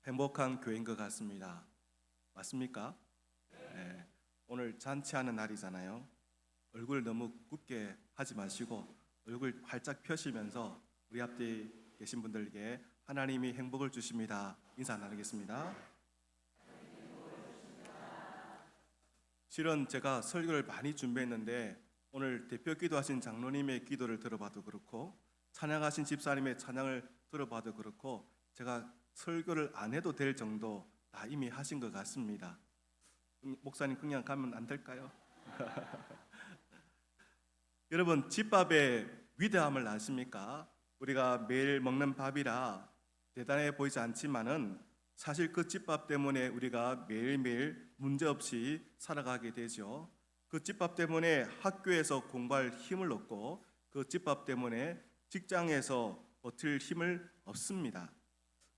행복한 교회인 것 같습니다. 맞습니까? 네. 오늘 잔치하는 날이잖아요. 얼굴 너무 굳게 하지 마시고 얼굴 활짝 펴시면서 우리 앞에 계신 분들에게 하나님이 행복을 주십니다. 인사 나누겠습니다. 실은 제가 설교를 많이 준비했는데 오늘 대표 기도하신 장로님의 기도를 들어봐도 그렇고 찬양하신 집사님의 찬양을 들어봐도 그렇고 제가 설교를 안 해도 될 정도 다 이미 하신 것 같습니다. 목사님 그냥 가면 안 될까요? 여러분, 집밥의 위대함을 아십니까? 우리가 매일 먹는 밥이라 대단해 보이지 않지만은 사실 그 집밥 때문에 우리가 매일매일 문제없이 살아가게 되죠. 그 집밥 때문에 학교에서 공부할 힘을 얻고 그 집밥 때문에 직장에서 버틸 힘을 얻습니다.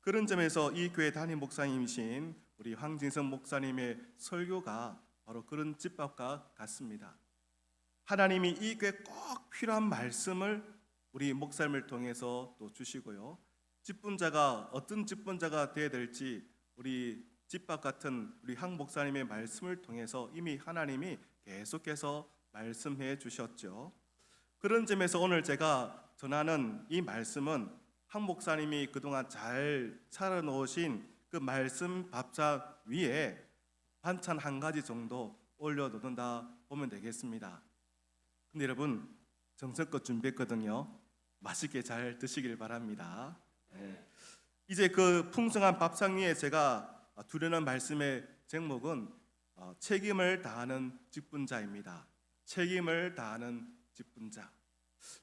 그런 점에서 이 교회 담임 목사님이신 우리 황진성 목사님의 설교가 바로 그런 집밥과 같습니다. 하나님이 이 교회에 꼭 필요한 말씀을 우리 목사님을 통해서 또 주시고요. 직분자가 어떤 직분자가 되어야 될지 우리 집밥 같은 우리 황 목사님의 말씀을 통해서 이미 하나님이 계속해서 말씀해 주셨죠. 그런 점에서 오늘 제가 전하는 이 말씀은 황 목사님이 그동안 잘 차려놓으신 그 말씀 밥상 위에 반찬 한 가지 정도 올려놓는다 보면 되겠습니다. 근데 여러분, 정성껏 준비했거든요. 맛있게 잘 드시길 바랍니다. 네. 이제 그 풍성한 밥상 위에 제가 두려는 말씀의 제목은 책임을 다하는 직분자입니다. 책임을 다하는 직분자.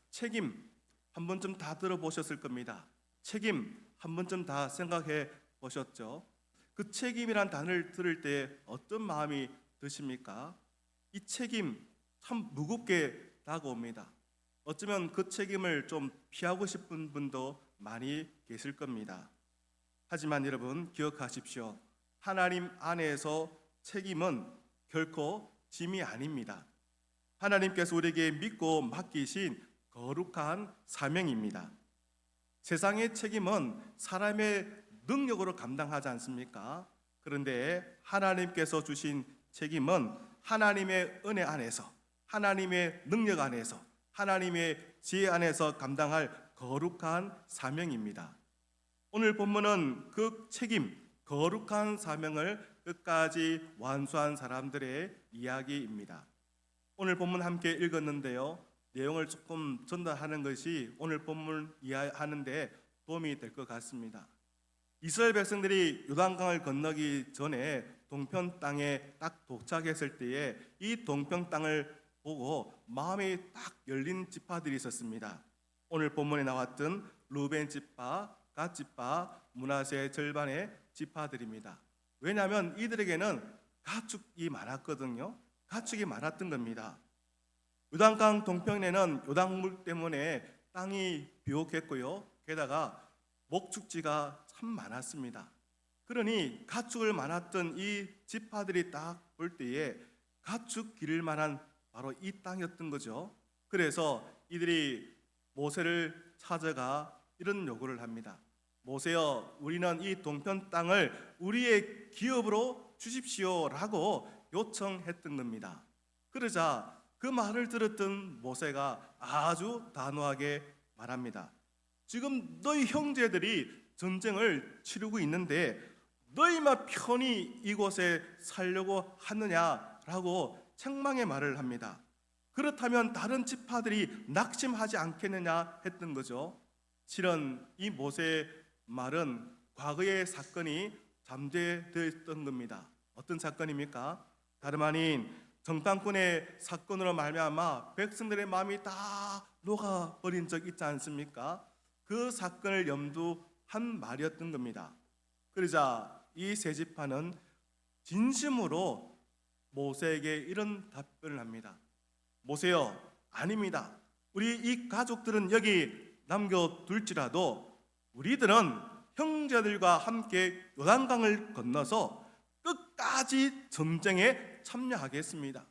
책임 한 번쯤 다 들어보셨을 겁니다. 책임 한 번쯤 다 생각해 보셨죠? 그 책임이란 단어를 들을 때 어떤 마음이 드십니까? 이 책임 참 무겁게 다가옵니다. 어쩌면 그 책임을 좀 피하고 싶은 분도 많이 계실 겁니다. 하지만 여러분 기억하십시오. 하나님 안에서 책임은 결코 짐이 아닙니다. 하나님께서 우리에게 믿고 맡기신 거룩한 사명입니다. 세상의 책임은 사람의 능력으로 감당하지 않습니까? 그런데 하나님께서 주신 책임은 하나님의 은혜 안에서, 하나님의 능력 안에서, 하나님의 지혜 안에서 감당할 거룩한 사명입니다. 오늘 본문은 그 책임, 거룩한 사명을 끝까지 완수한 사람들의 이야기입니다. 오늘 본문 함께 읽었는데요. 내용을 조금 전달하는 것이 오늘 본문 이해하는 데 도움이 될 것 같습니다. 이스라엘 백성들이 요단강을 건너기 전에 동편 땅에 딱 도착했을 때에 이 동편 땅을 보고 마음이 딱 열린 지파들이 있었습니다. 오늘 본문에 나왔던 루벤 지파, 갓 지파, 므낫세 절반의 지파들입니다. 왜냐하면 이들에게는 가축이 많았거든요. 가축이 많았던 겁니다. 요단강 동편에는 요단물 때문에 땅이 비옥했고요. 게다가 목축지가 참 많았습니다. 그러니 가축을 많았던 이 지파들이 딱 볼 때에 가축 기를 만한 바로 이 땅이었던 거죠. 그래서 이들이 모세를 찾아가 이런 요구를 합니다. 모세여, 우리는 이 동편 땅을 우리의 기업으로 주십시오라고 요청했던 겁니다. 그러자 그 말을 들었던 모세가 아주 단호하게 말합니다. 지금 너희 형제들이 전쟁을 치르고 있는데 너희만 편히 이곳에 살려고 하느냐라고 책망의 말을 합니다. 그렇다면 다른 지파들이 낙심하지 않겠느냐 했던 거죠. 실은 이 모세의 말은 과거의 사건이 잠재되어 있던 겁니다. 어떤 사건입니까? 다름 아닌 정탐꾼의 사건으로 말미암아 백성들의 마음이 다 녹아버린 적 있지 않습니까? 그 사건을 염두한 말이었던 겁니다. 그러자 이 세 지파는 진심으로 모세에게 이런 답변을 합니다. 모세여, 아닙니다. 우리 이 가족들은 여기 남겨둘지라도 우리들은 형제들과 함께 요단강을 건너서 끝까지 전쟁에 참여하겠습니다.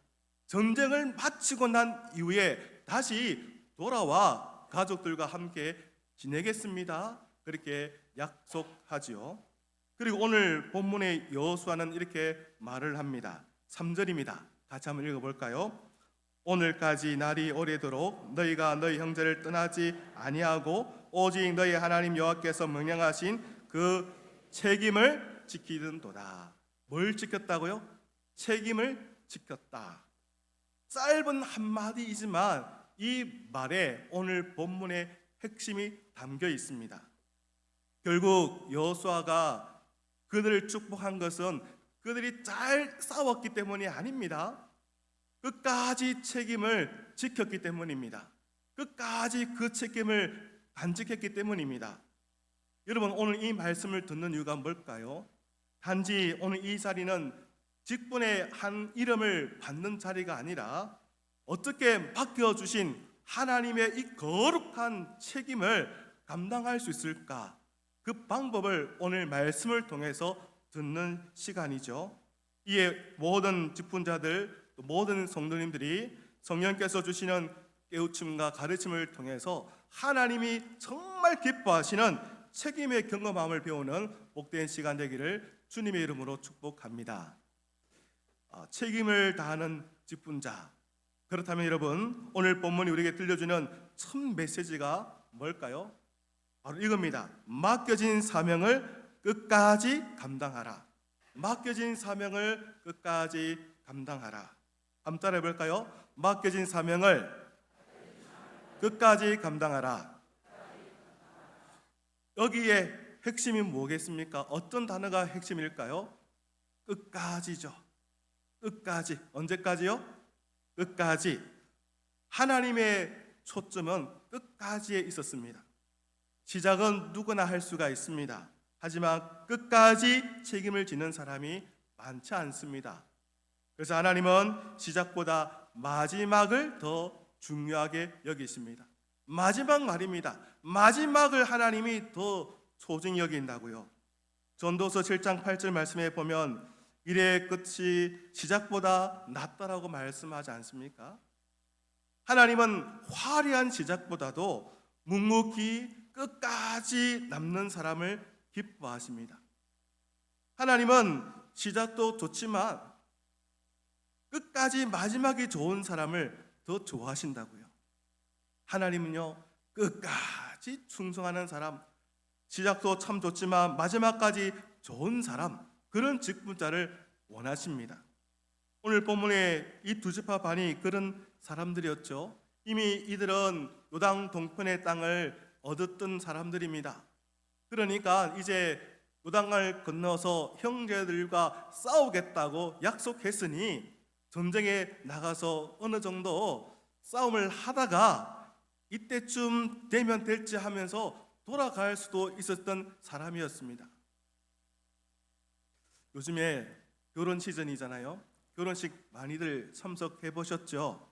전쟁을 마치고 난 이후에 다시 돌아와 가족들과 함께 지내겠습니다. 그렇게 약속하지요. 그리고 오늘 본문의 여호수아는 이렇게 말을 합니다. 3절입니다. 같이 한번 읽어볼까요? 오늘까지 날이 오래도록 너희가 너희 형제를 떠나지 아니하고 오직 너희 하나님 여호와께서 명령하신 그 책임을 지키는도다. 뭘 지켰다고요? 책임을 지켰다. 짧은 한마디이지만 이 말에 오늘 본문의 핵심이 담겨 있습니다. 결국 여호수아가 그들을 축복한 것은 그들이 잘 싸웠기 때문이 아닙니다. 끝까지 책임을 지켰기 때문입니다. 끝까지 그 책임을 간직했기 때문입니다. 여러분, 오늘 이 말씀을 듣는 이유가 뭘까요? 단지 오늘 이 자리는 직분의 한 이름을 받는 자리가 아니라 어떻게 맡겨주신 하나님의 이 거룩한 책임을 감당할 수 있을까? 그 방법을 오늘 말씀을 통해서 듣는 시간이죠. 이에 모든 직분자들, 모든 성도님들이 성령께서 주시는 깨우침과 가르침을 통해서 하나님이 정말 기뻐하시는 책임의 경험함을 배우는 복된 시간 되기를 주님의 이름으로 축복합니다. 책임을 다하는 직분자. 그렇다면 여러분, 오늘 본문이 우리에게 들려주는 첫 메시지가 뭘까요? 바로 이겁니다. 맡겨진 사명을 끝까지 감당하라. 맡겨진 사명을 끝까지 감당하라. 한번 따라해 볼까요? 맡겨진 사명을 끝까지 감당하라. 여기에 핵심이 뭐겠습니까? 어떤 단어가 핵심일까요? 끝까지죠. 끝까지. 언제까지요? 끝까지. 하나님의 초점은 끝까지에 있었습니다. 시작은 누구나 할 수가 있습니다. 하지만 끝까지 책임을 지는 사람이 많지 않습니다. 그래서 하나님은 시작보다 마지막을 더 중요하게 여기십니다. 마지막 말입니다. 마지막을 하나님이 더 소중히 여긴다고요. 전도서 7장 8절 말씀에 보면 일의 끝이 시작보다 낫다라고 말씀하지 않습니까? 하나님은 화려한 시작보다도 묵묵히 끝까지 남는 사람을 기뻐하십니다. 하나님은 시작도 좋지만 끝까지 마지막이 좋은 사람을 더 좋아하신다고요. 하나님은요, 끝까지 충성하는 사람, 시작도 참 좋지만 마지막까지 좋은 사람, 그런 직분자를 원하십니다. 오늘 본문의 이 두 지파 반이 그런 사람들이었죠. 이미 이들은 요단 동편의 땅을 얻었던 사람들입니다. 그러니까 이제 요단강을 건너서 형제들과 싸우겠다고 약속했으니 전쟁에 나가서 어느 정도 싸움을 하다가 이때쯤 되면 될지 하면서 돌아갈 수도 있었던 사람이었습니다. 요즘에 결혼 시즌이잖아요. 결혼식 많이들 참석해 보셨죠?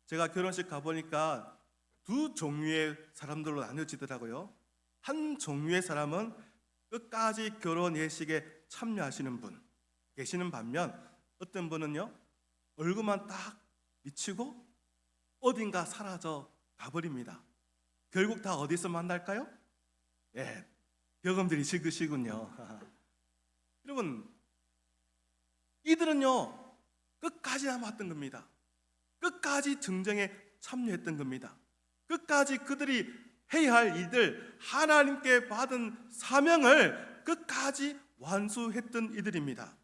제가 결혼식 가보니까 두 종류의 사람들로 나뉘어지더라고요. 한 종류의 사람은 끝까지 결혼 예식에 참여하시는 분 계시는 반면, 어떤 분은요, 얼굴만 딱 비치고 어딘가 사라져 가버립니다. 결국 다 어디서 만날까요? 예, 경험들이 지그시군요. 여러분, 이들은요 끝까지 남았던 겁니다. 끝까지 정쟁에 참여했던 겁니다. 끝까지 그들이 해야 할 일들, 하나님께 받은 사명을 끝까지 완수했던 이들입니다.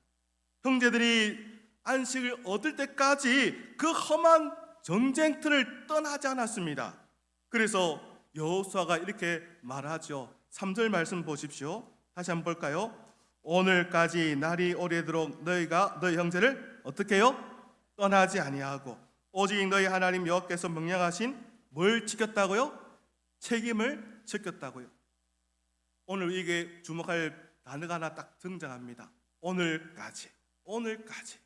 형제들이 안식을 얻을 때까지 그 험한 전쟁터를 떠나지 않았습니다. 그래서 여호수아가 이렇게 말하죠. 3절 말씀 보십시오. 다시 한번 볼까요? 오늘까지 날이 오래도록 너희가 너희 형제를 어떻게 해요? 떠나지 아니하고 오직 너희 하나님 여호와께서 명령하신 뭘 지켰다고요? 책임을 지켰다고요. 오늘 이게 주목할 단어가 하나 딱 등장합니다. 오늘까지. 오늘까지.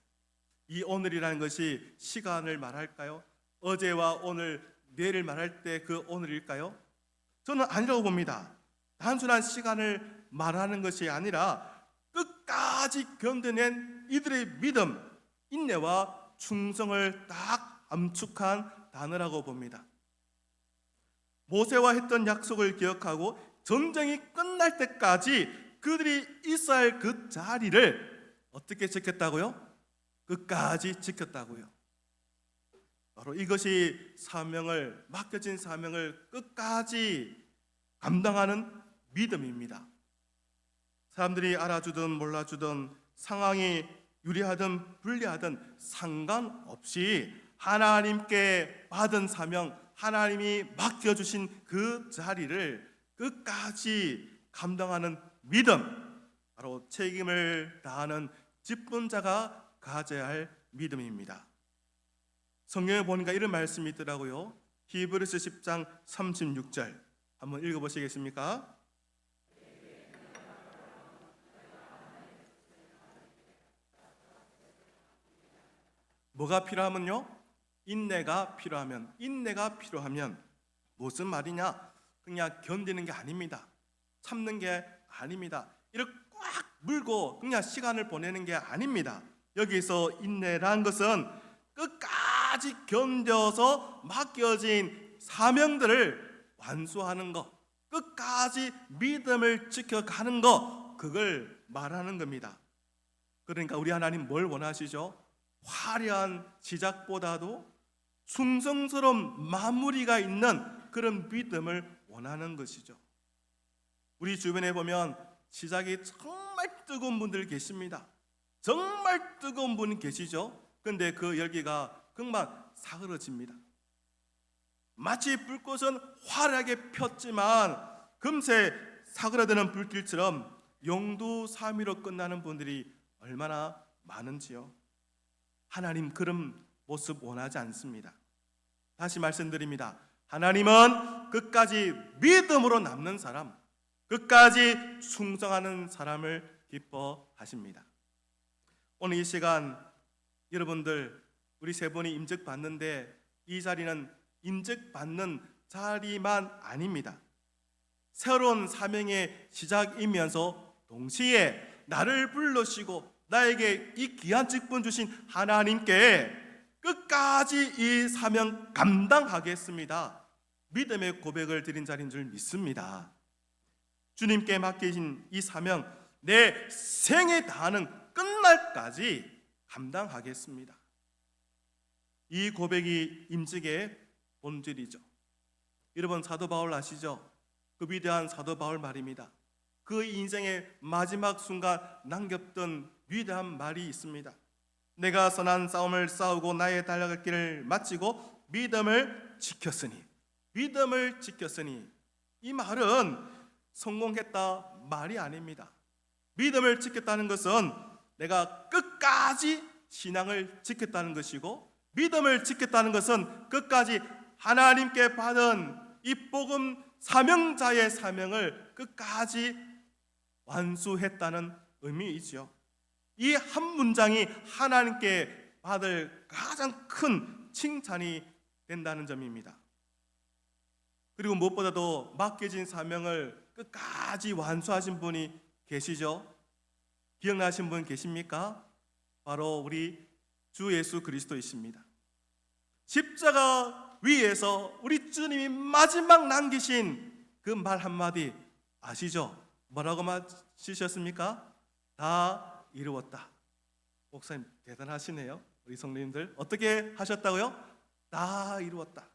이 오늘이라는 것이 시간을 말할까요? 어제와 오늘, 내일을 말할 때 그 오늘일까요? 저는 아니라고 봅니다. 단순한 시간을 말하는 것이 아니라 끝까지 견뎌낸 이들의 믿음, 인내와 충성을 딱 암축한 단어라고 봅니다. 모세와 했던 약속을 기억하고 전쟁이 끝날 때까지 그들이 있어야 할 그 자리를 어떻게 지켰다고요? 끝까지 지켰다고요. 바로 이것이 맡겨진 사명을 끝까지 감당하는 믿음입니다. 사람들이 알아주든 몰라주든 상황이 유리하든 불리하든 상관없이 하나님께 받은 사명, 하나님이 맡겨주신 그 자리를 끝까지 감당하는 믿음, 바로 책임을 다하는 직분자가 가져야 할 믿음입니다. 성경에 보니까 이런 말씀이 있더라고요. 히브리서 10장 36절 한번 읽어보시겠습니까? 뭐가 필요하면요? 인내가 필요하면 무슨 말이냐? 그냥 견디는 게 아닙니다. 참는 게 아닙니다. 이렇게 꽉 물고 그냥 시간을 보내는 게 아닙니다. 여기서 인내란 것은 끝까지 견뎌서 맡겨진 사명들을 완수하는 것, 끝까지 믿음을 지켜가는 것, 그걸 말하는 겁니다. 그러니까 우리 하나님 뭘 원하시죠? 화려한 시작보다도 충성스러운 마무리가 있는 그런 믿음을 원하는 것이죠. 우리 주변에 보면 시작이 정말 뜨거운 분들 계십니다. 정말 뜨거운 분 계시죠? 근데 그 열기가 금방 사그러집니다. 마치 불꽃은 화려하게 폈지만 금세 사그라드는 불길처럼 용두사미로 끝나는 분들이 얼마나 많은지요. 하나님 그런 모습 원하지 않습니다. 다시 말씀드립니다. 하나님은 끝까지 믿음으로 남는 사람, 끝까지 충성하는 사람을 기뻐하십니다. 오늘 이 시간 여러분들 우리 세 분이 임직받는데 이 자리는 임직받는 자리만 아닙니다. 새로운 사명의 시작이면서 동시에 나를 불러시고 나에게 이 귀한 직분 주신 하나님께 끝까지 이 사명 감당하겠습니다. 믿음의 고백을 드린 자리인 줄 믿습니다. 주님께 맡기신 이 사명 내 생에 다하는 끝날까지 감당하겠습니다. 이 고백이 임직의 본질이죠. 여러분 사도 바울 아시죠? 그 위대한 사도 바울 말입니다. 그 인생의 마지막 순간 남겼던 위대한 말이 있습니다. 내가 선한 싸움을 싸우고 나의 달려갈 길을 마치고 믿음을 지켰으니 이 말은 성공했다 말이 아닙니다. 믿음을 지켰다는 것은 내가 끝까지 신앙을 지켰다는 것이고 믿음을 지켰다는 것은 끝까지 하나님께 받은 이 복음 사명자의 사명을 끝까지 완수했다는 의미이죠. 이 한 문장이 하나님께 받을 가장 큰 칭찬이 된다는 점입니다. 그리고 무엇보다도 맡겨진 사명을 끝까지 완수하신 분이 계시죠? 기억나신 분 계십니까? 바로 우리 주 예수 그리스도이십니다. 십자가 위에서 우리 주님이 마지막 남기신 그 말 한마디 아시죠? 뭐라고 말씀하셨습니까? 다 이루었다. 목사님 대단하시네요. 우리 성도님들 어떻게 하셨다고요? 다 이루었다.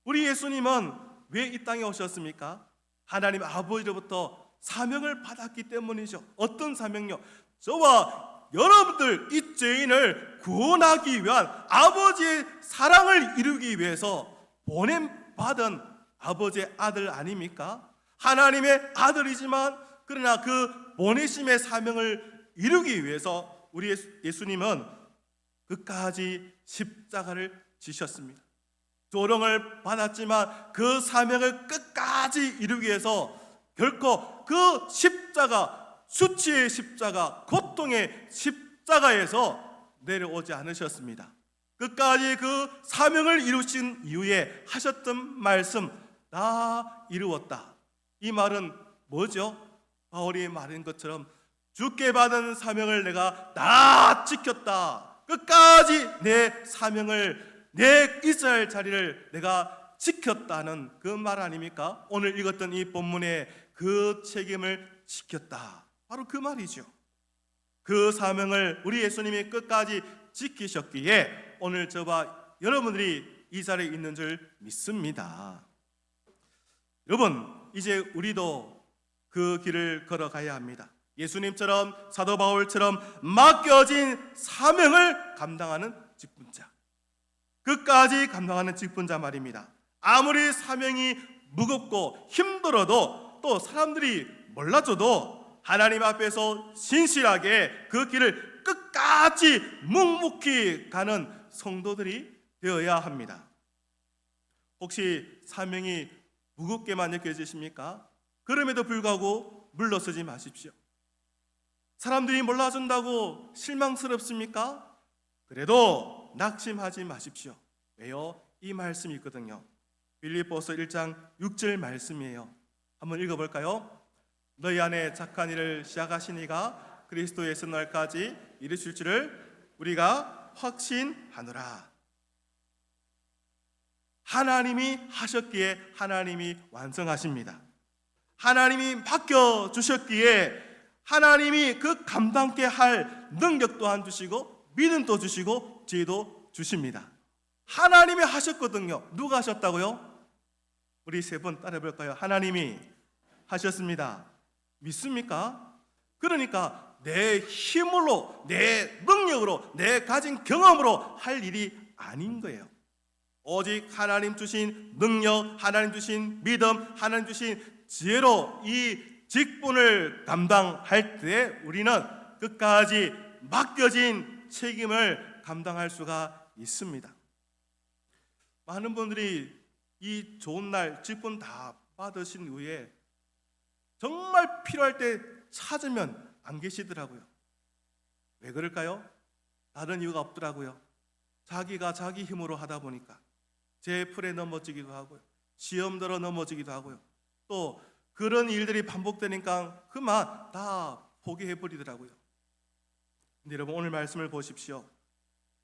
우리 예수님은 왜 이 땅에 오셨습니까? 하나님 아버지로부터 사명을 받았기 때문이죠. 어떤 사명요? 저와 여러분들 이 죄인을 구원하기 위한 아버지의 사랑을 이루기 위해서 보냄받은 아버지의 아들 아닙니까? 하나님의 아들이지만 그러나 그 보내심의 사명을 이루기 위해서 우리 예수님은 끝까지 십자가를 지셨습니다. 조롱을 받았지만 그 사명을 끝까지 이루기 위해서 결코 그 십자가, 수치의 십자가, 고통의 십자가에서 내려오지 않으셨습니다. 끝까지 그 사명을 이루신 이후에 하셨던 말씀 다 이루었다. 이 말은 뭐죠? 바울이 말한 것처럼 주께 받은 사명을 내가 다 지켰다. 끝까지 내 사명을 내 있어야 할 자리를 내가 지켰다는 그 말 아닙니까? 오늘 읽었던 이 본문의 그 책임을 지켰다, 바로 그 말이죠. 그 사명을 우리 예수님이 끝까지 지키셨기에 오늘 저와 여러분들이 이 자리에 있는 줄 믿습니다. 여러분, 이제 우리도 그 길을 걸어가야 합니다. 예수님처럼, 사도 바울처럼 맡겨진 사명을 감당하는 직분자, 끝까지 감당하는 직분자 말입니다. 아무리 사명이 무겁고 힘들어도, 또 사람들이 몰라줘도 하나님 앞에서 신실하게 그 길을 끝까지 묵묵히 가는 성도들이 되어야 합니다. 혹시 사명이 무겁게만 느껴지십니까? 그럼에도 불구하고 물러서지 마십시오. 사람들이 몰라준다고 실망스럽습니까? 그래도 낙심하지 마십시오. 왜요? 이 말씀이 있거든요. 빌립보서 1장 6절 말씀이에요. 한번 읽어볼까요? 너희 안에 착한 일을 시작하신 이가 그리스도에서 날까지 이루실 줄을 우리가 확신하노라. 하나님이 하셨기에 하나님이 완성하십니다. 하나님이 맡겨주셨기에 하나님이 그 감당케 할 능력 또한 주시고 믿음도 주시고 지혜도 주십니다. 하나님이 하셨거든요. 누가 하셨다고요? 우리 세 번 따라해볼까요? 하나님이 하셨습니다. 믿습니까? 그러니까 내 힘으로, 내 능력으로, 내 가진 경험으로 할 일이 아닌 거예요. 오직 하나님 주신 능력, 하나님 주신 믿음, 하나님 주신 지혜로 이 직분을 감당할 때 우리는 끝까지 맡겨진 책임을 감당할 수가 있습니다. 많은 분들이 이 좋은 날 직분 다 받으신 후에 정말 필요할 때 찾으면 안 계시더라고요. 왜 그럴까요? 다른 이유가 없더라고요. 자기가 자기 힘으로 하다 보니까 제 풀에 넘어지기도 하고요, 시험 들어 넘어지기도 하고요, 또 그런 일들이 반복되니까 그만 다 포기해버리더라고요. 근데 여러분, 오늘 말씀을 보십시오.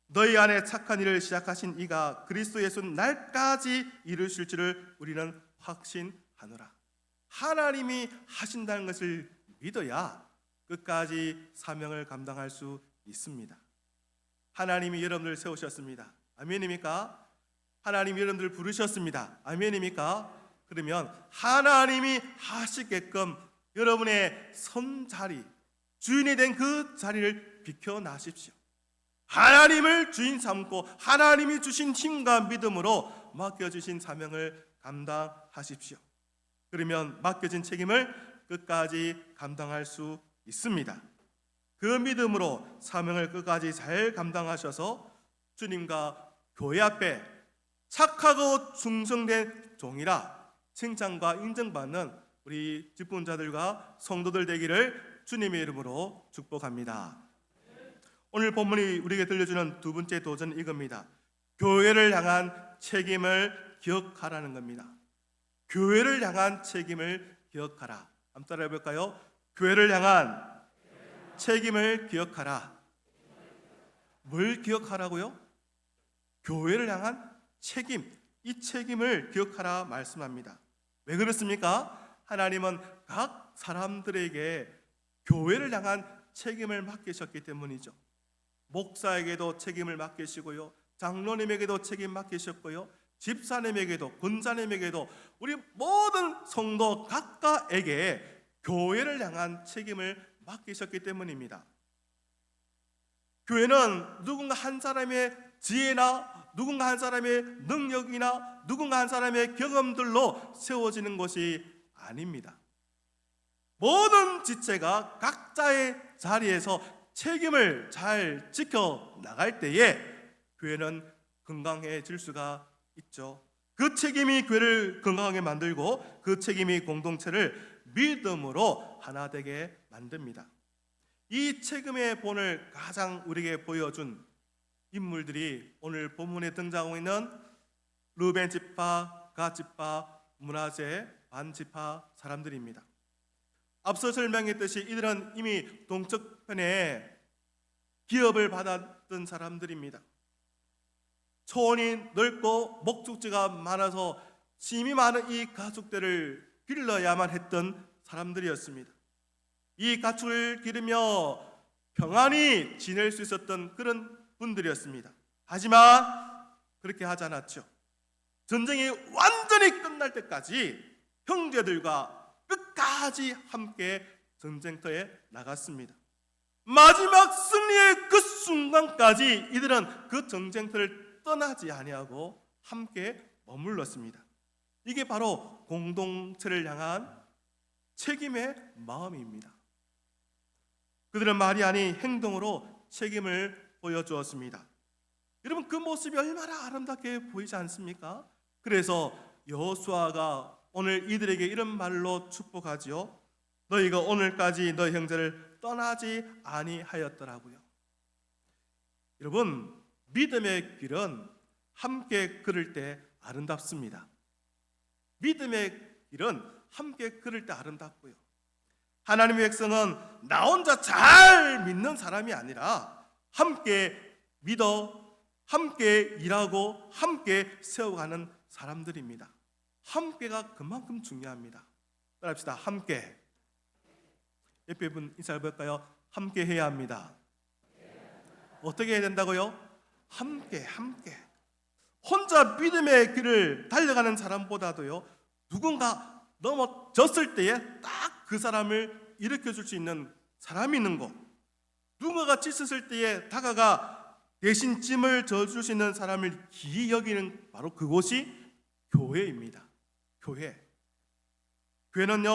너희 안에 착한 일을 시작하신 이가 그리스도 예수 날까지 이루실 줄을 우리는 확신하노라. 하나님이 하신다는 것을 믿어야 끝까지 사명을 감당할 수 있습니다. 하나님이 여러분을 세우셨습니다. 아멘입니까? 하나님이 여러분들 부르셨습니다. 아멘입니까? 그러면 하나님이 하시게끔 여러분의 선 자리, 주인이 된 그 자리를 비켜나십시오. 하나님을 주인 삼고 하나님이 주신 힘과 믿음으로 맡겨주신 사명을 감당하십시오. 그러면 맡겨진 책임을 끝까지 감당할 수 있습니다. 그 믿음으로 사명을 끝까지 잘 감당하셔서 주님과 교회 앞에 착하고 충성된 종이라 칭찬과 인정받는 우리 직분자들과 성도들 되기를 주님의 이름으로 축복합니다. 오늘 본문이 우리에게 들려주는 두 번째 도전은 이겁니다. 교회를 향한 책임을 기억하라는 겁니다. 교회를 향한 책임을 기억하라. 한번 따라해 볼까요? 교회를 향한 책임을 기억하라. 뭘 기억하라고요? 교회를 향한 책임, 이 책임을 기억하라 말씀합니다. 왜 그렇습니까? 하나님은 각 사람들에게 교회를 향한 책임을 맡기셨기 때문이죠. 목사에게도 책임을 맡기시고요, 장로님에게도 책임 맡기셨고요, 집사님에게도, 권사님에게도, 우리 모든 성도 각각에게 교회를 향한 책임을 맡기셨기 때문입니다. 교회는 누군가 한 사람의 지혜나 누군가 한 사람의 능력이나 누군가 한 사람의 경험들로 세워지는 것이 아닙니다. 모든 지체가 각자의 자리에서 책임을 잘 지켜나갈 때에 교회는 건강해질 수가 있죠. 그 책임이 교회를 건강하게 만들고 그 책임이 공동체를 믿음으로 하나 되게 만듭니다. 이 책임의 본을 가장 우리에게 보여준 인물들이 오늘 본문에 등장하고 있는 르벤 지파, 갓 지파, 므낫세, 반 지파 사람들입니다. 앞서 설명했듯이 이들은 이미 동쪽편에 기업을 받았던 사람들입니다. 초원이 넓고 목축지가 많아서 힘이 많은 이 가축들을 길러야만 했던 사람들이었습니다. 이 가축을 기르며 평안히 지낼 수 있었던 그런 분들이었습니다. 하지만 그렇게 하지 않았죠. 전쟁이 완전히 끝날 때까지 형제들과 끝까지 함께 전쟁터에 나갔습니다. 마지막 승리의 그 순간까지 이들은 그 전쟁터를 떠나지 아니하고 함께 머물렀습니다. 이게 바로 공동체를 향한 책임의 마음입니다. 그들은 말이 아닌 행동으로 책임을 보여주었습니다. 여러분, 그 모습이 얼마나 아름답게 보이지 않습니까? 그래서 여호수아가 오늘 이들에게 이런 말로 축복하지요. 너희가 오늘까지 너희 형제를 떠나지 아니하였더라고요. 여러분, 믿음의 길은 함께 걸을 때 아름답습니다. 믿음의 길은 함께 걸을 때 아름답고요. 하나님의 백성은 나 혼자 잘 믿는 사람이 아니라 함께 믿어, 함께 일하고 함께 세워가는 사람들입니다. 함께가 그만큼 중요합니다. 따라합시다. 함께. 옆에 분 인사해 볼까요? 함께 해야 합니다. 어떻게 해야 된다고요? 함께. 혼자 믿음의 길을 달려가는 사람보다도요, 누군가 넘어졌을 때에 딱 그 사람을 일으켜줄 수 있는 사람이 있는 곳, 누군가가 지쳤을 때에 다가가 대신 짐을 져줄 수 있는 사람을 기이 여기는 바로 그곳이 교회입니다. 교회는요,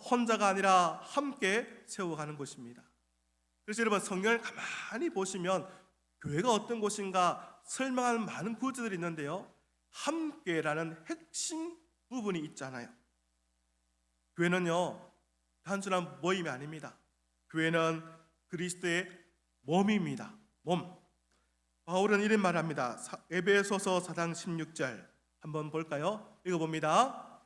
혼자가 아니라 함께 세워가는 곳입니다. 그래서 여러분, 성경을 가만히 보시면 교회가 어떤 곳인가 설명하는 많은 구절들이 있는데요, 함께라는 핵심 부분이 있잖아요. 교회는요, 단순한 모임이 아닙니다. 교회는 그리스도의 몸입니다. 몸. 바울은 이런 말을 합니다. 에베소서 4장 16절 한번 볼까요? 읽어봅니다.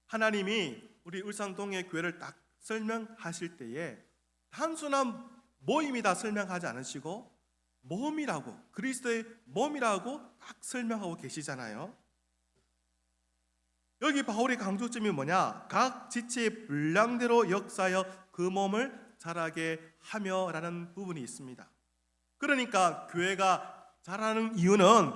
하나님이 우리 울산동의 교회를 딱 설명하실 때에 단순한 모임이다 설명하지 않으시고 몸이라고, 그리스도의 몸이라고 딱 설명하고 계시잖아요. 여기 바울의 강조점이 뭐냐? 각 지체의 분량대로 역사하여 그 몸을 자라게 하며 라는 부분이 있습니다. 그러니까 교회가 자라는 이유는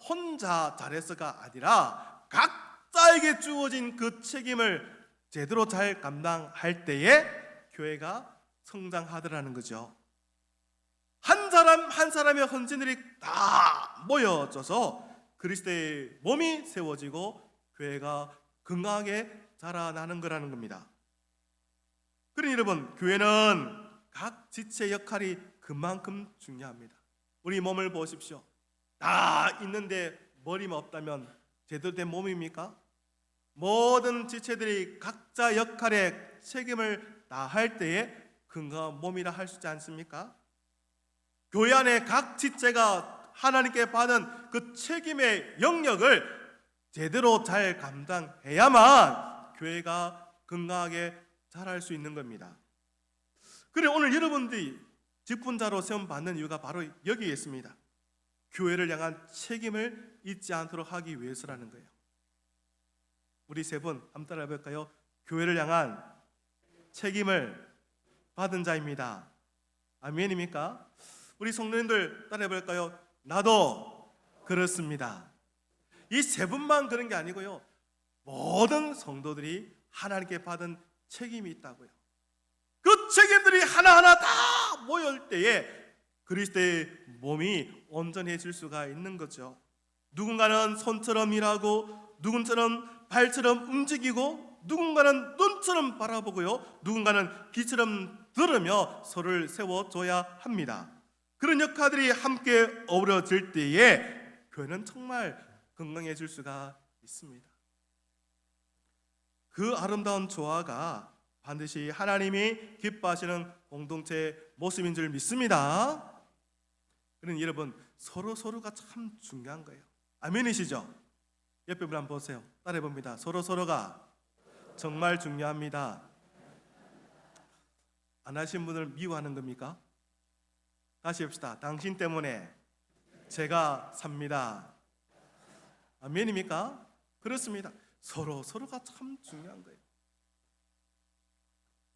혼자 잘해서가 아니라 각자에게 주어진 그 책임을 제대로 잘 감당할 때에 교회가 성장하더라는 거죠. 한 사람 한 사람의 헌신들이 다 모여져서 그리스도의 몸이 세워지고 교회가 건강하게 자라나는 거라는 겁니다. 그러니 여러분, 교회는 각 지체 역할이 그만큼 중요합니다. 우리 몸을 보십시오. 다 있는데 머리만 없다면 제대로 된 몸입니까? 모든 지체들이 각자 역할에 책임을 다할 때에 건강한 몸이라 할 수 있지 않습니까? 교회 안에 각 지체가 하나님께 받은 그 책임의 영역을 제대로 잘 감당해야만 교회가 건강하게 자랄 수 있는 겁니다. 그래, 오늘 여러분들이 직분자로 세움받는 이유가 바로 여기에 있습니다. 교회를 향한 책임을 잊지 않도록 하기 위해서라는 거예요. 우리 세 분 한번 따라해 볼까요? 교회를 향한 책임을 받은 자입니다. 아멘입니까? 우리 성도님들 따라해 볼까요? 나도 그렇습니다. 이 세 분만 그런 게 아니고요, 모든 성도들이 하나님께 받은 책임이 있다고요. 그 책임들이 하나하나 다 모일 때에 그리스도의 몸이 온전해질 수가 있는 거죠. 누군가는 손처럼 일하고, 누군가는 발처럼 움직이고, 누군가는 눈처럼 바라보고요, 누군가는 귀처럼 들으며 서로를 세워줘야 합니다. 그런 역할들이 함께 어우러질 때에 교회는 정말 건강해질 수가 있습니다. 그 아름다운 조화가 반드시 하나님이 기뻐하시는 공동체의 모습인 줄 믿습니다. 그러니 여러분, 서로가 참 중요한 거예요. 아멘이시죠? 옆에 분 한번 보세요. 따라해 봅니다. 서로가 정말 중요합니다. 안 하신 분을 미워하는 겁니까? 다시 합시다. 당신 때문에 제가 삽니다. 아멘입니까? 그렇습니다. 서로가 참 중요한 거예요.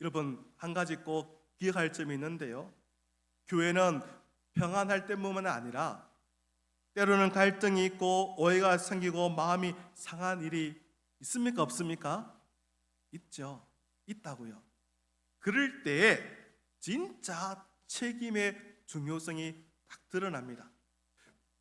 여러분, 한 가지 꼭 기억할 점이 있는데요. 교회는 평안할 때뿐만 아니라 때로는 갈등이 있고 오해가 생기고 마음이 상한 일이 있습니까? 없습니까? 있죠. 있다고요. 그럴 때에 진짜 책임의 중요성이 딱 드러납니다.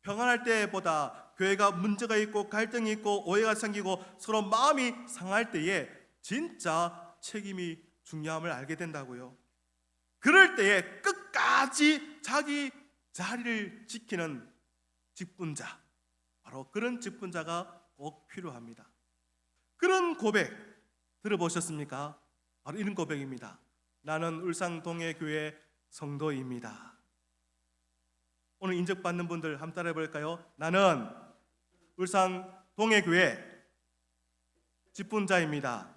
평안할 때보다 교회가 문제가 있고 갈등이 있고 오해가 생기고 서로 마음이 상할 때에 진짜 책임이 중요함을 알게 된다고요. 그럴 때에 끝까지 자기 자리를 지키는 직분자, 바로 그런 직분자가 꼭 필요합니다. 그런 고백 들어보셨습니까? 바로 이런 고백입니다. 나는 울산동해교회 성도입니다. 오늘 인적받는 분들 한번 따라해 볼까요? 나는 울산동해교회 직분자입니다.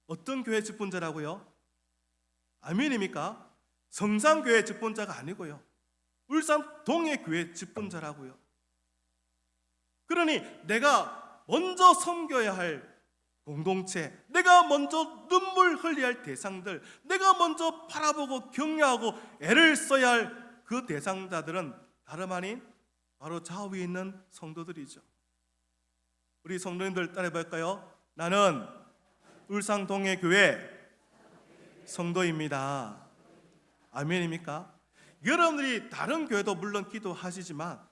어떤 교회 직분자라고요? 아멘입니까? 성산교회 직분자가 아니고요. 울산동해교회 직분자라고요. 그러니 내가 먼저 섬겨야 할 공동체, 내가 먼저 눈물 흘려야 할 대상들, 내가 먼저 바라보고 격려하고 애를 써야 할 그 대상자들은 다름 아닌 바로 좌우에 있는 성도들이죠. 우리 성도님들 따라해 볼까요? 나는 울산동해교회 성도입니다. 아멘입니까? 여러분들이 다른 교회도 물론 기도하시지만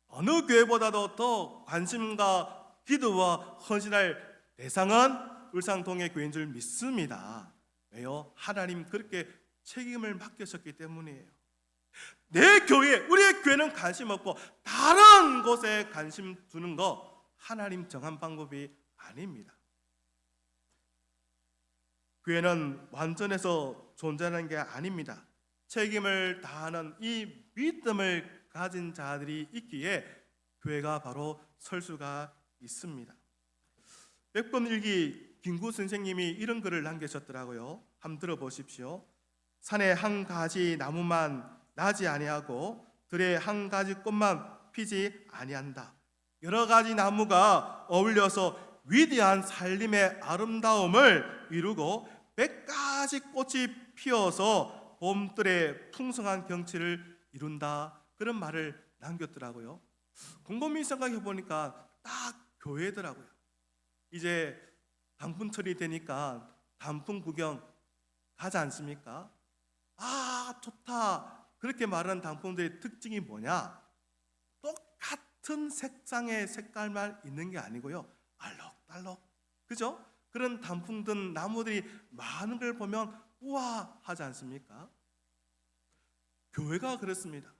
어느 교회보다도 더 관심과 기도와 헌신할 대상은 울산동해교회인 줄 믿습니다. 왜요? 하나님 그렇게 책임을 맡기셨기 때문이에요. 내 교회, 우리의 교회는 관심 없고 다른 곳에 관심 두는 거 하나님 정한 방법이 아닙니다. 교회는 완전해서 존재하는 게 아닙니다. 책임을 다하는 이 믿음을 가진 자들이 있기에 교회가 바로 설 수가 있습니다. 백범일기 김구 선생님이 이런 글을 남기셨더라고요. 한번 들어보십시오. 산에 한 가지 나무만 나지 아니하고 들에 한 가지 꽃만 피지 아니한다. 여러 가지 나무가 어울려서 위대한 살림의 아름다움을 이루고 100가지 꽃이 피어서 봄들의 풍성한 경치를 이룬다. 그런 말을 남겼더라고요. 곰곰이 생각해 보니까 딱 교회더라고요. 이제 단풍철이 되니까 단풍 구경 가지 않습니까? 아, 좋다. 그렇게 말하는 단풍들의 특징이 뭐냐? 똑같은 색상의 색깔만 있는 게 아니고요. 알록달록, 그죠? 그런 단풍든 나무들이 많은 걸 보면 우와 하지 않습니까? 교회가 그렇습니다.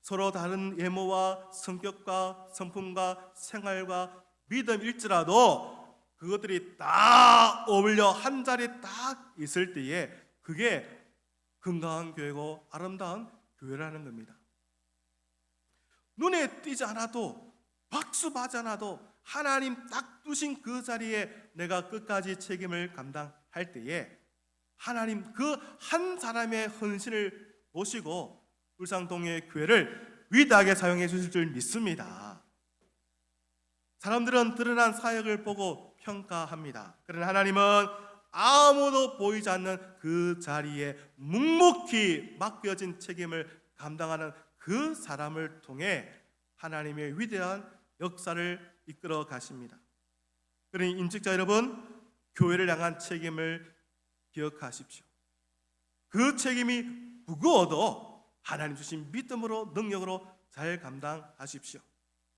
서로 다른 외모와 성격과 성품과 생활과 믿음일지라도 그것들이 다 어울려 한 자리에 딱 있을 때에 그게 건강한 교회고 아름다운 교회라는 겁니다. 눈에 띄지 않아도 박수 맞지 않아도 하나님 딱 두신 그 자리에 내가 끝까지 책임을 감당할 때에 하나님 그 한 사람의 헌신을 보시고 울산동해 교회를 위대하게 사용해 주실 줄 믿습니다. 사람들은 드러난 사역을 보고 평가합니다. 그러나 하나님은 아무도 보이지 않는 그 자리에 묵묵히 맡겨진 책임을 감당하는 그 사람을 통해 하나님의 위대한 역사를 이끌어 가십니다. 그러니 임직자 여러분, 교회를 향한 책임을 기억하십시오. 그 책임이 무거워도 하나님 주신 믿음으로 능력으로 잘 감당하십시오.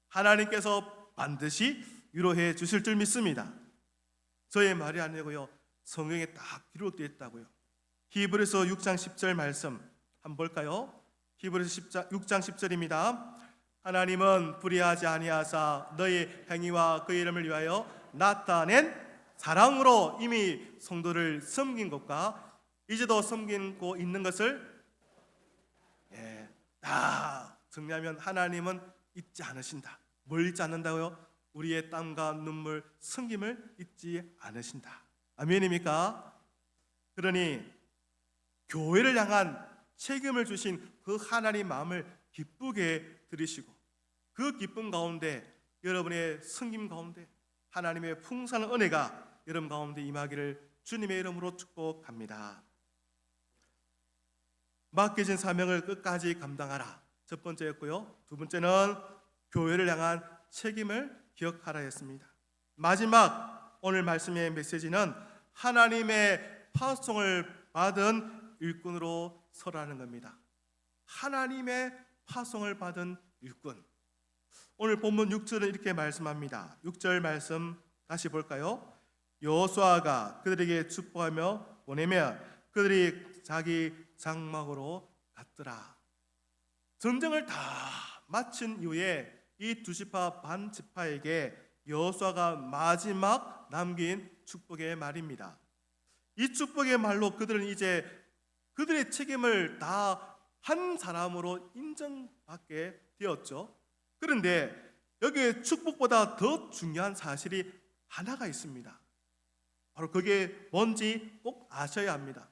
하나님께서 반드시 위로해 주실 줄 믿습니다. 저의 말이 아니고요, 성경에 딱 기록되어 있다고요. 히브리서 6장 10절 말씀 한번 볼까요? 히브리서 6장 10절입니다. 하나님은 불의하지 아니하사 너희 행위와 그 이름을 위하여 나타낸 사랑으로 이미 성도를 섬긴 것과 이제도 섬기고 있는 것을 다 정리하면 하나님은 잊지 않으신다. 뭘 잊지 않는다고요? 우리의 땀과 눈물, 섬김을 잊지 않으신다. 아멘입니까? 그러니 교회를 향한 책임을 주신 그 하나님 마음을 기쁘게 들으시고 그 기쁨 가운데 여러분의 섬김 가운데 하나님의 풍성한 은혜가 여러분 가운데 임하기를 주님의 이름으로 축복합니다. 맡겨진 사명을 끝까지 감당하라. 첫 번째였고요. 두 번째는 교회를 향한 책임을 기억하라 했습니다. 마지막 오늘 말씀의 메시지는 하나님의 파송을 받은 일꾼으로 서라는 겁니다. 하나님의 파송을 받은 일꾼. 오늘 본문 6절은 이렇게 말씀합니다. 6절 말씀 다시 볼까요? 여호수아가 그들에게 축복하며 보내며 그들이 자기 장막으로 갔더라. 전쟁을 다 마친 이후에 이 두 지파 반 지파에게 여호수아가 마지막 남긴 축복의 말입니다. 이 축복의 말로 그들은 이제 그들의 책임을 다 한 사람으로 인정받게 되었죠. 그런데 여기에 축복보다 더 중요한 사실이 하나가 있습니다. 바로 그게 뭔지 꼭 아셔야 합니다.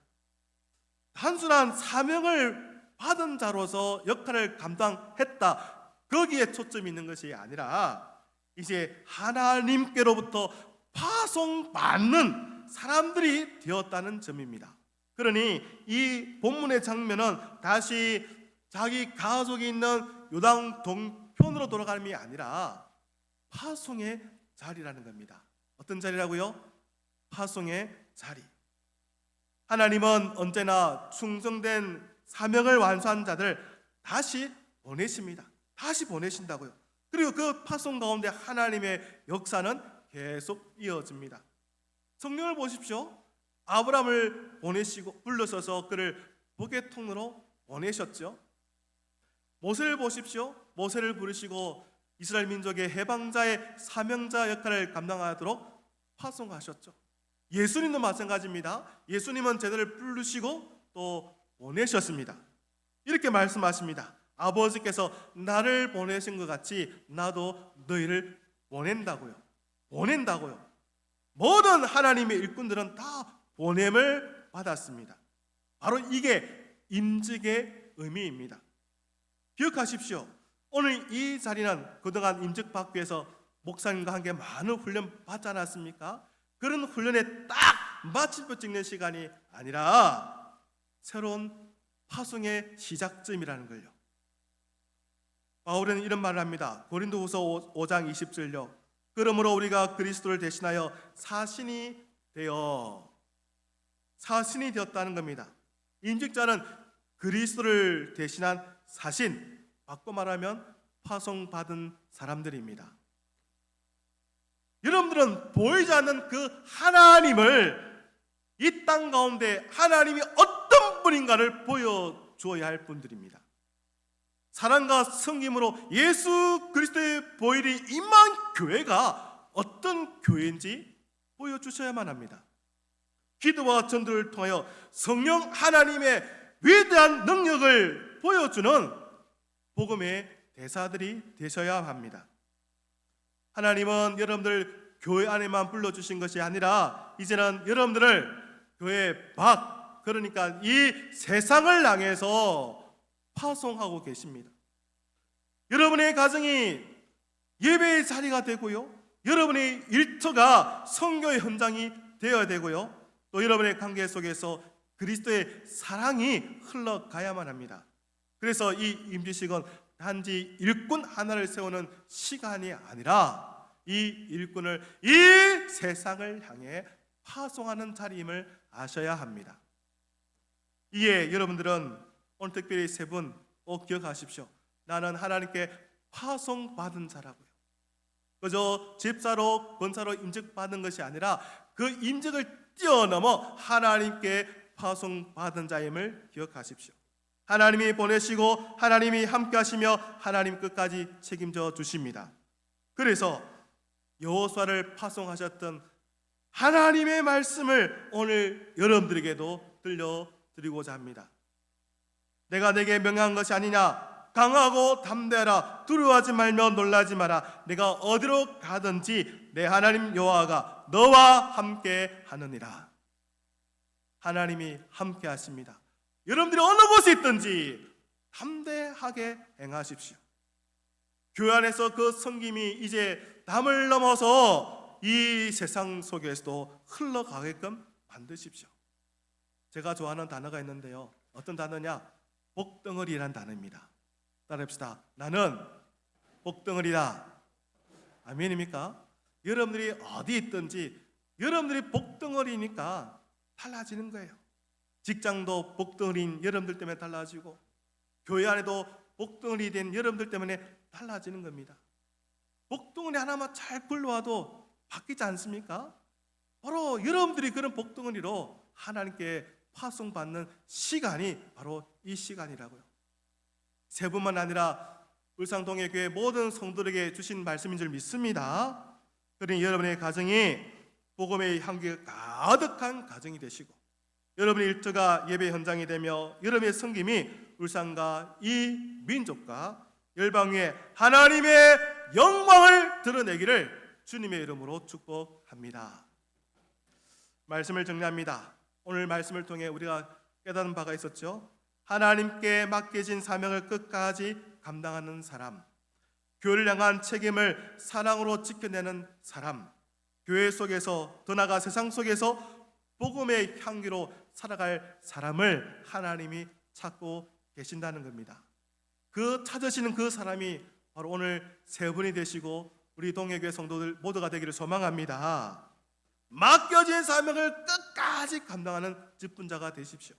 단순한 사명을 받은 자로서 역할을 감당했다, 거기에 초점이 있는 것이 아니라 이제 하나님께로부터 파송받는 사람들이 되었다는 점입니다. 그러니 이 본문의 장면은 다시 자기 가족이 있는 요단 동편으로 돌아가는 게 아니라 파송의 자리라는 겁니다. 어떤 자리라고요? 파송의 자리. 하나님은 언제나 충성된 사명을 완수한 자들 다시 보내십니다. 다시 보내신다고요. 그리고 그 파송 가운데 하나님의 역사는 계속 이어집니다. 성경을 보십시오. 아브라함을 보내시고 불러서서 그를 복의 통로로 보내셨죠. 모세를 보십시오. 모세를 부르시고 이스라엘 민족의 해방자의 사명자 역할을 감당하도록 파송하셨죠. 예수님도 마찬가지입니다. 예수님은 제자를 부르시고 또 보내셨습니다. 이렇게 말씀하십니다. 아버지께서 나를 보내신 것 같이 나도 너희를 보낸다고요. 모든 하나님의 일꾼들은 다 보냄을 받았습니다. 바로 이게 임직의 의미입니다. 기억하십시오. 오늘 이 자리는 그동안 임직 받기 위해서 목사님과 함께 많은 훈련 받지 않았습니까? 그런 훈련에 딱 마침표 찍는 시간이 아니라 새로운 파송의 시작점이라는 걸요. 바울은 이런 말을 합니다. 고린도후서 5장 20절요. 그러므로 우리가 그리스도를 대신하여 사신이 되었다는 겁니다. 임직자는 그리스도를 대신한 사신, 바꿔 말하면 파송받은 사람들입니다. 여러분들은 보이지 않는 그 하나님을 이 땅 가운데 하나님이 어떤 분인가를 보여주어야 할 분들입니다. 사랑과 섬김으로 예수 그리스도의 보혈이 임한 교회가 어떤 교회인지 보여주셔야만 합니다. 기도와 전도를 통하여 성령 하나님의 위대한 능력을 보여주는 복음의 대사들이 되셔야 합니다. 하나님은 여러분들 교회 안에만 불러주신 것이 아니라 이제는 여러분들을 교회 밖, 그러니까 이 세상을 향해서 파송하고 계십니다. 여러분의 가정이 예배의 자리가 되고요, 여러분의 일터가 선교의 현장이 되어야 되고요, 또 여러분의 관계 속에서 그리스도의 사랑이 흘러가야만 합니다. 그래서 이 임지식은 단지 일꾼 하나를 세우는 시간이 아니라 이 일꾼을 이 세상을 향해 파송하는 자리임을 아셔야 합니다. 이에 여러분들은 오늘 특별히 세 분 꼭 기억하십시오. 나는 하나님께 파송받은 자라고요. 그저 집사로 권사로 임직받은 것이 아니라 그 임직을 뛰어넘어 하나님께 파송받은 자임을 기억하십시오. 하나님이 보내시고 하나님이 함께 하시며 하나님 끝까지 책임져 주십니다. 그래서 여호수아를 파송하셨던 하나님의 말씀을 오늘 여러분들에게도 들려드리고자 합니다. 내가 내게 명령한 것이 아니냐, 강하고 담대하라. 두려워하지 말며 놀라지 마라. 내가 어디로 가든지 내 하나님 여호와가 너와 함께 하느니라. 하나님이 함께 하십니다. 여러분들이 어느 곳에 있든지 담대하게 행하십시오. 교회 안에서 그 섬김이 이제 담을 넘어서 이 세상 속에서도 흘러가게끔 만드십시오. 제가 좋아하는 단어가 있는데요. 어떤 단어냐? 복덩어리라는 단어입니다. 따라합시다. 나는 복덩어리다. 아멘입니까? 여러분들이 어디 있든지 여러분들이 복덩어리니까 달라지는 거예요. 직장도 복덩어리인 여러분들 때문에 달라지고 교회 안에도 복덩어리 된 여러분들 때문에 달라지는 겁니다. 복덩어리 하나만 잘 굴러와도 바뀌지 않습니까? 바로 여러분들이 그런 복덩어리로 하나님께 파송받는 시간이 바로 이 시간이라고요. 세 분만 아니라 울산동해교회 모든 성도들에게 주신 말씀인 줄 믿습니다. 그러니 여러분의 가정이 복음의 향기가 가득한 가정이 되시고 여러분의 일터가 예배 현장이 되며 여러분의 섬김이 울산과 이 민족과 열방 위에 하나님의 영광을 드러내기를 주님의 이름으로 축복합니다. 말씀을 정리합니다. 오늘 말씀을 통해 우리가 깨닫는 바가 있었죠. 하나님께 맡겨진 사명을 끝까지 감당하는 사람, 교회를 향한 책임을 사랑으로 지켜내는 사람, 교회 속에서 더 나아가 세상 속에서 복음의 향기로 살아갈 사람을 하나님이 찾고 계신다는 겁니다. 그 찾으시는 그 사람이 바로 오늘 세 분이 되시고 우리 동해교회 성도들 모두가 되기를 소망합니다. 맡겨진 사명을 끝까지 감당하는 직분자가 되십시오.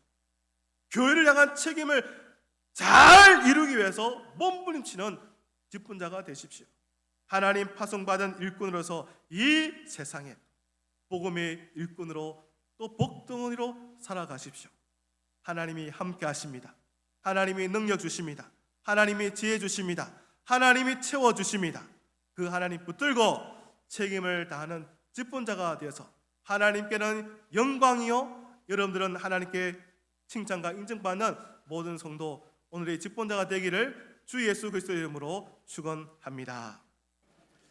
교회를 향한 책임을 잘 이루기 위해서 몸부림치는 직분자가 되십시오. 하나님 파송받은 일꾼으로서 이 세상에 복음의 일꾼으로 또 복덩어리로 살아가십시오. 하나님이 함께 하십니다. 하나님이 능력 주십니다. 하나님이 지혜 주십니다. 하나님이 채워 주십니다. 그 하나님 붙들고 책임을 다하는 직분자가 되어서 하나님께는 영광이요 여러분들은 하나님께 칭찬과 인정받는 모든 성도 오늘의 직분자가 되기를 주 예수 그리스도의 이름으로 축원합니다.